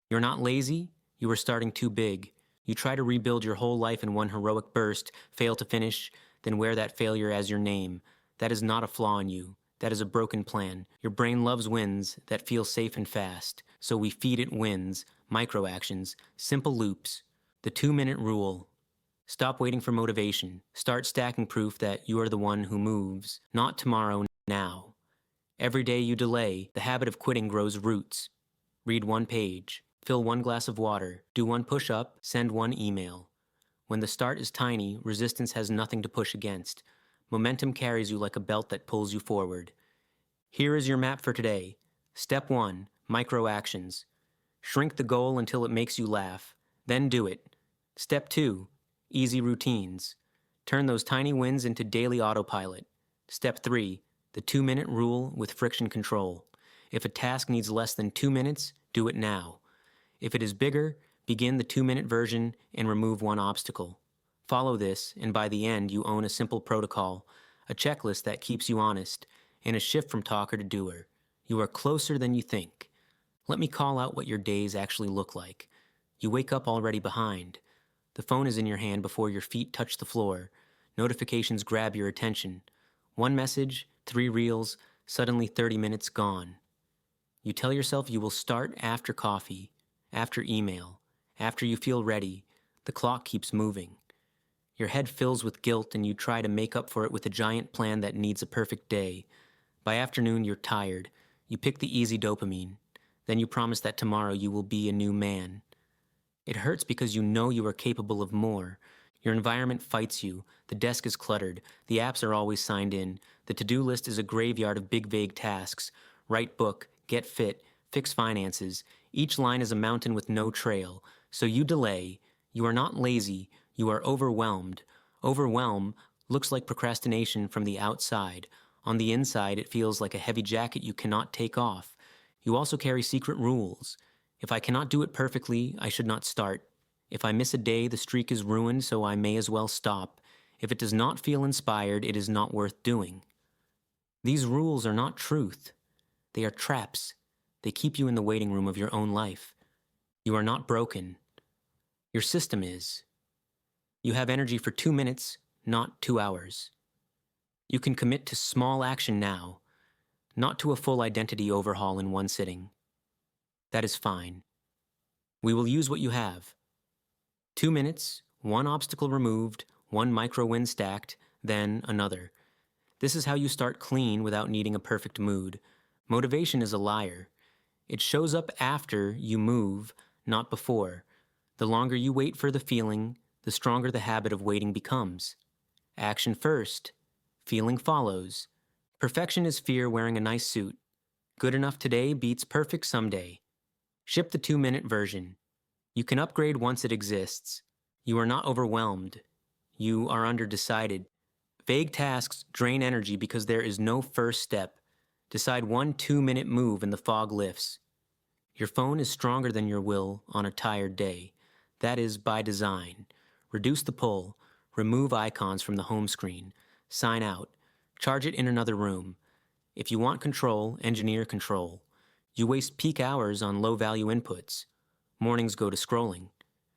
You're not lazy, you are starting too big. You try to rebuild your whole life in one heroic burst, fail to finish, then wear that failure as your name. That is not a flaw in you. That is a broken plan. Your brain loves wins that feel safe and fast, so we feed it wins, micro actions, simple loops. The 2-minute rule. Stop waiting for motivation. Start stacking proof that you are the one who moves, not tomorrow, now. Every day you delay, the habit of quitting grows roots. Read one page, fill one glass of water, do one push-up, send one email. When the start is tiny, resistance has nothing to push against. Momentum carries you like a belt that pulls you forward. Here is your map for today. Step 1, micro actions. Shrink the goal until it makes you laugh. Then do it. Step 2, easy routines. Turn those tiny wins into daily autopilot. Step 3, the 2-minute rule with friction control. If a task needs less than 2 minutes, do it now. If it is bigger, begin the 2-minute version and remove one obstacle. Follow this, and by the end, you own a simple protocol, a checklist that keeps you honest, and a shift from talker to doer. You are closer than you think. Let me call out what your days actually look like. You wake up already behind. The phone is in your hand before your feet touch the floor. Notifications grab your attention. One message, 3 reels, suddenly 30 minutes gone. You tell yourself you will start after coffee, after email, after you feel ready. The clock keeps moving. Your head fills with guilt and you try to make up for it with a giant plan that needs a perfect day. By afternoon, you're tired. You pick the easy dopamine. Then you promise that tomorrow you will be a new man. It hurts because you know you are capable of more. Your environment fights you. The desk is cluttered. The apps are always signed in. The to-do list is a graveyard of big, vague tasks. Write book, get fit, fix finances. Each line is a mountain with no trail. So you delay. You are not lazy. You are overwhelmed. Overwhelm looks like procrastination from the outside. On the inside, it feels like a heavy jacket you cannot take off. You also carry secret rules. If I cannot do it perfectly, I should not start. If I miss a day, the streak is ruined, so I may as well stop. If it does not feel inspired, it is not worth doing. These rules are not truth. They are traps. They keep you in the waiting room of your own life. You are not broken. Your system is. You have energy for 2 minutes, not 2 hours. You can commit to small action now, not to a full identity overhaul in one sitting. That is fine. We will use what you have. 2 minutes, one obstacle removed, one micro win stacked, then another. This is how you start clean without needing a perfect mood. Motivation is a liar. It shows up after you move, not before. The longer you wait for the feeling, the stronger the habit of waiting becomes. Action first. Feeling follows. Perfection is fear wearing a nice suit. Good enough today beats perfect someday. Ship the 2-minute version. You can upgrade once it exists. You are not overwhelmed. You are underdecided. Vague tasks drain energy because there is no first step. Decide one 2-minute move and the fog lifts. Your phone is stronger than your will on a tired day. That is by design. Reduce the pull. Remove icons from the home screen. Sign out. Charge it in another room. If you want control, engineer control. You waste peak hours on low-value inputs. Mornings go to scrolling.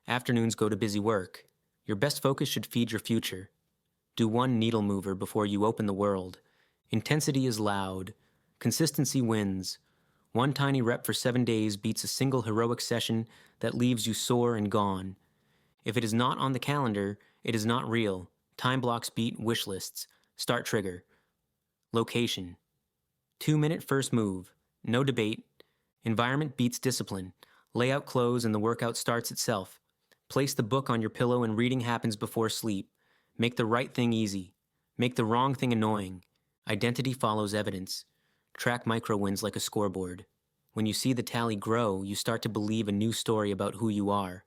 Afternoons go to busy work. Your best focus should feed your future. Do one needle mover before you open the world. Intensity is loud. Consistency wins. One tiny rep for 7 days beats a single heroic session that leaves you sore and gone. If it is not on the calendar, it is not real. Time blocks beat wish lists. Start trigger. Location. 2-minute first move. No debate. Environment beats discipline. Layout clothes and the workout starts itself. Place the book on your pillow and reading happens before sleep. Make the right thing easy. Make the wrong thing annoying. Identity follows evidence. Track micro wins like a scoreboard. When you see the tally grow, you start to believe a new story about who you are.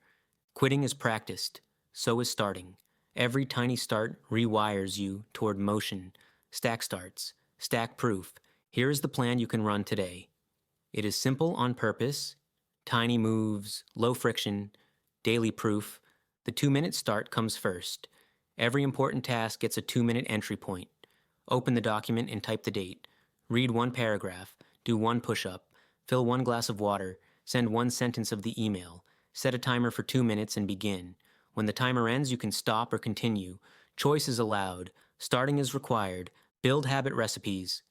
Quitting is practiced. So is starting. Every tiny start rewires you toward motion. Stack starts. Stack proof. Here is the plan you can run today. It is simple on purpose. Tiny moves, low friction, daily proof. The 2-minute start comes first. Every important task gets a 2-minute entry point. Open the document and type the date. Read one paragraph. Do one push-up. Fill one glass of water. Send one sentence of the email. Set a timer for 2 minutes and begin. When the timer ends, you can stop or continue. Choice is allowed. Starting is required. Build habit recipes.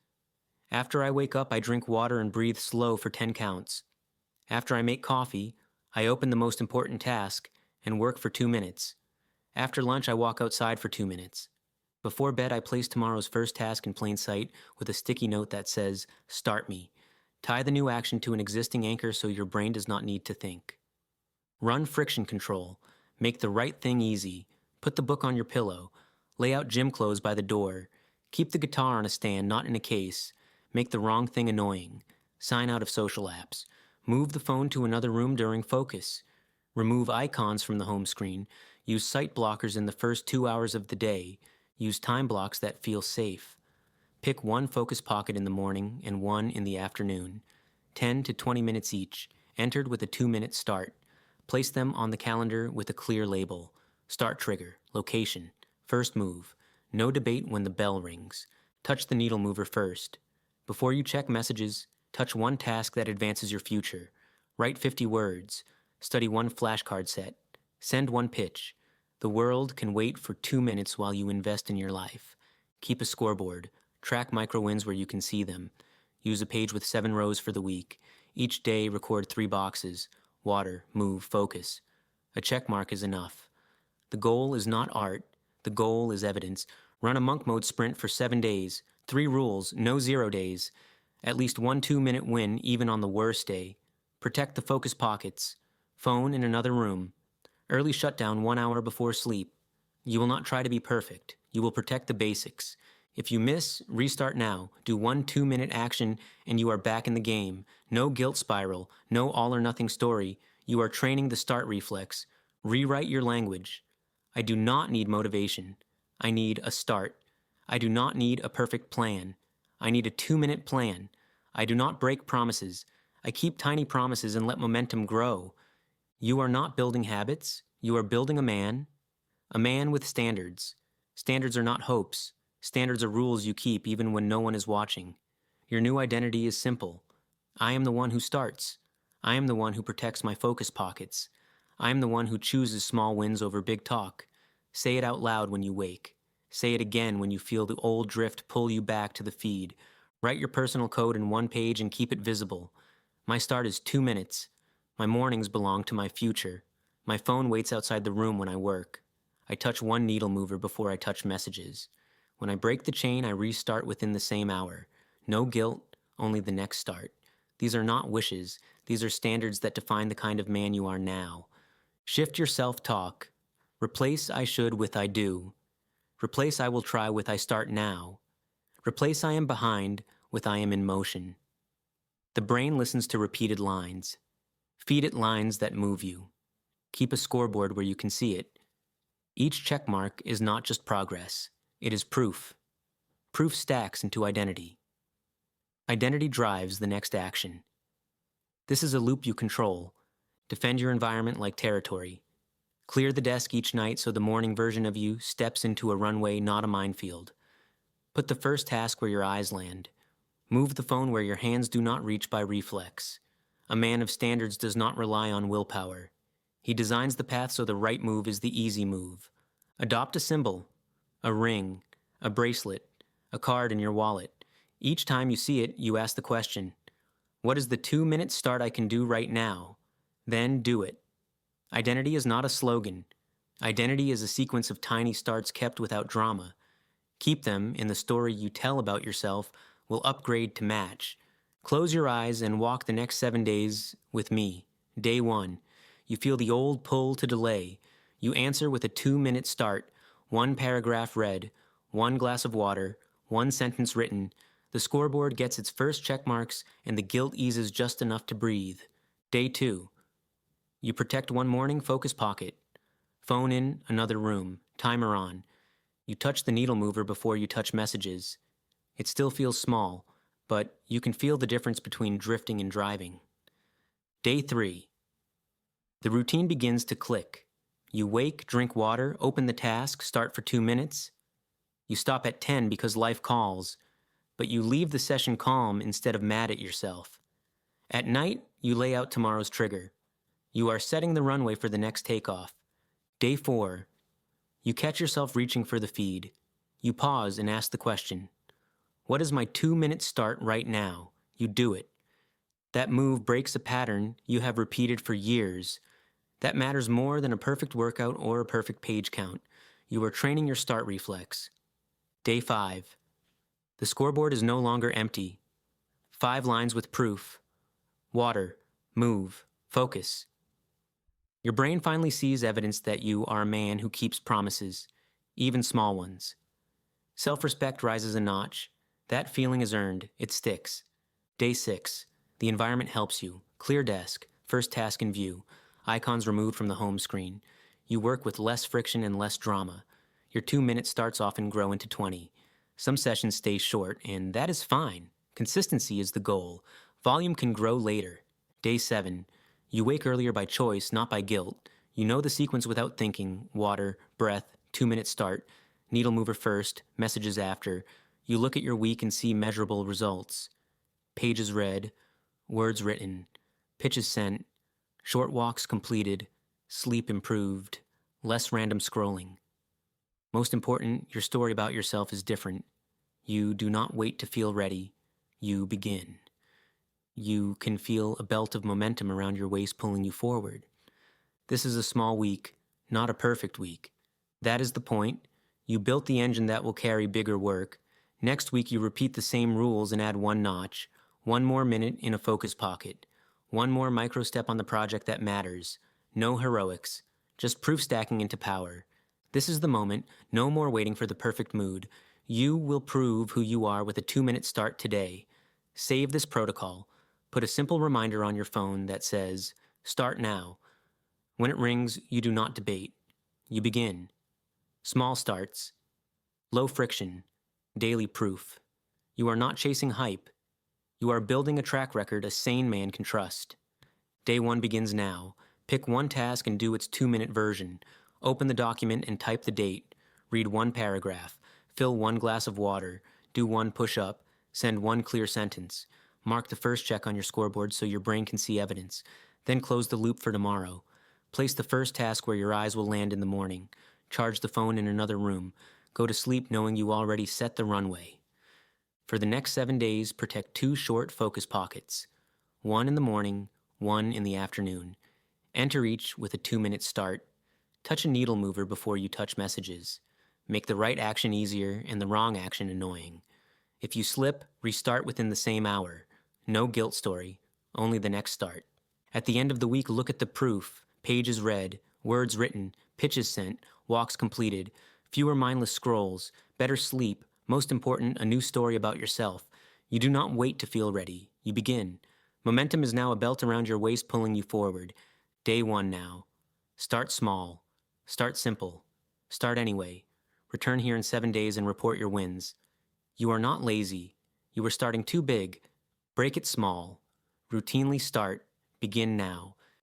After I wake up, I drink water and breathe slow for 10 counts. After I make coffee, I open the most important task and work for 2 minutes. After lunch, I walk outside for 2 minutes. Before bed, I place tomorrow's first task in plain sight with a sticky note that says, "Start me." Tie the new action to an existing anchor so your brain does not need to think. Run friction control. Make the right thing easy. Put the book on your pillow. Lay out gym clothes by the door. Keep the guitar on a stand, not in a case. Make the wrong thing annoying. Sign out of social apps. Move the phone to another room during focus. Remove icons from the home screen. Use sight blockers in the first 2 hours of the day. Use time blocks that feel safe. Pick one focus pocket in the morning and one in the afternoon. 10 to 20 minutes each, entered with a 2-minute start. Place them on the calendar with a clear label. Start trigger, location, first move. No debate when the bell rings. Touch the needle mover first. Before you check messages, touch one task that advances your future. Write 50 words. Study one flashcard set. Send one pitch. The world can wait for 2 minutes while you invest in your life. Keep a scoreboard. Track micro wins where you can see them. Use a page with 7 rows for the week. Each day, record 3 boxes. Water, move, focus. A check mark is enough. The goal is not art. The goal is evidence. Run a monk mode sprint for 7 days. 3 rules, no 0 days. At least one 2-minute win even on the worst day. Protect the focus pockets. Phone in another room. Early shutdown 1 hour before sleep. You will not try to be perfect. You will protect the basics. If you miss, restart now. Do one 2-minute action and you are back in the game. No guilt spiral, no all or nothing story. You are training the start reflex. Rewrite your language. I do not need motivation. I need a start. I do not need a perfect plan. I need a 2-minute plan. I do not break promises. I keep tiny promises and let momentum grow. You are not building habits. You are building a man with standards. Standards are not hopes. Standards are rules you keep even when no one is watching. Your new identity is simple. I am the one who starts. I am the one who protects my focus pockets. I am the one who chooses small wins over big talk. Say it out loud when you wake. Say it again when you feel the old drift pull you back to the feed. Write your personal code in one page and keep it visible. My start is 2 minutes. My mornings belong to my future. My phone waits outside the room when I work. I touch one needle mover before I touch messages. When I break the chain, I restart within the same hour. No guilt, only the next start. These are not wishes. These are standards that define the kind of man you are now. Shift your self-talk. Replace I should with I do. Replace I will try with I start now. Replace I am behind with I am in motion. The brain listens to repeated lines. Feed it lines that move you. Keep a scoreboard where you can see it. Each check mark is not just progress. It is proof. Proof stacks into identity. Identity drives the next action. This is a loop you control. Defend your environment like territory. Clear the desk each night so the morning version of you steps into a runway, not a minefield. Put the first task where your eyes land. Move the phone where your hands do not reach by reflex. A man of standards does not rely on willpower. He designs the path so the right move is the easy move. Adopt a symbol, a ring, a bracelet, a card in your wallet. Each time you see it, you ask the question, what is the 2-minute start I can do right now? Then do it. Identity is not a slogan. Identity is a sequence of tiny starts kept without drama. Keep them, in the story you tell about yourself will upgrade to match. Close your eyes and walk the next 7 days with me. Day 1. You feel the old pull to delay. You answer with a 2-minute start. 1 paragraph read, 1 glass of water, 1 sentence written. The scoreboard gets its first check marks and the guilt eases just enough to breathe. Day 2. You protect one morning focus pocket. Phone in another room. Timer on. You touch the needle mover before you touch messages. It still feels small, but you can feel the difference between drifting and driving. Day 3. The routine begins to click. You wake, drink water, open the task, start for 2 minutes. You stop at 10 because life calls, but you leave the session calm instead of mad at yourself. At night, you lay out tomorrow's trigger. You are setting the runway for the next takeoff. Day 4. You catch yourself reaching for the feed. You pause and ask the question, what is my 2-minute start right now? You do it. That move breaks a pattern you have repeated for years. That matters more than a perfect workout or a perfect page count. You are training your start reflex. Day 5. The scoreboard is no longer empty. 5 lines with proof. Water, move, focus. Your brain finally sees evidence that you are a man who keeps promises, even small ones. Self-respect rises a notch. That feeling is earned. It sticks. Day 6. The environment helps you. Clear desk, first task in view, icons removed from the home screen. You work with less friction and less drama. Your 2-minute starts often grow into 20. Some sessions stay short, and that is fine. Consistency is the goal. Volume can grow later. Day 7. You wake earlier by choice, not by guilt. You know the sequence without thinking. Water, breath, 2-minute start, needle mover first, messages after. You look at your week and see measurable results. Pages read, words written, pitches sent, short walks completed, sleep improved, less random scrolling. Most important, your story about yourself is different. You do not wait to feel ready. You begin. You can feel a belt of momentum around your waist pulling you forward. This is a small week, not a perfect week. That is the point. You built the engine that will carry bigger work. Next week you repeat the same rules and add 1 notch, 1 more minute in a focus pocket, 1 more micro step on the project that matters. No heroics, just proof stacking into power. This is the moment, no more waiting for the perfect mood. You will prove who you are with a 2-minute start today. Save this protocol. Put a simple reminder on your phone that says, start now. When it rings, you do not debate. You begin. Small starts. Low friction. Daily proof. You are not chasing hype. You are building a track record a sane man can trust. Day 1 begins now. Pick 1 task and do its 2-minute version. Open the document and type the date. Read 1 paragraph. Fill 1 glass of water. Do 1 push-up. Send 1 clear sentence. Mark the first check on your scoreboard so your brain can see evidence. Then close the loop for tomorrow. Place the first task where your eyes will land in the morning. Charge the phone in another room. Go to sleep knowing you already set the runway. For the next 7 days, protect 2 short focus pockets. 1 in the morning, 1 in the afternoon. Enter each with a 2-minute start. Touch a needle mover before you touch messages. Make the right action easier and the wrong action annoying. If you slip, restart within the same hour. No guilt story, only the next start. At the end of the week, look at the proof. Pages read, words written, pitches sent, walks completed, fewer mindless scrolls, better sleep, most important, a new story about yourself. You do not wait to feel ready. You begin. Momentum is now a belt around your waist pulling you forward. Day 1 now. Start small. Start simple. Start anyway. Return here in 7 days and report your wins. You are not lazy. You are starting too big. Break it small. Routinely start. Begin now.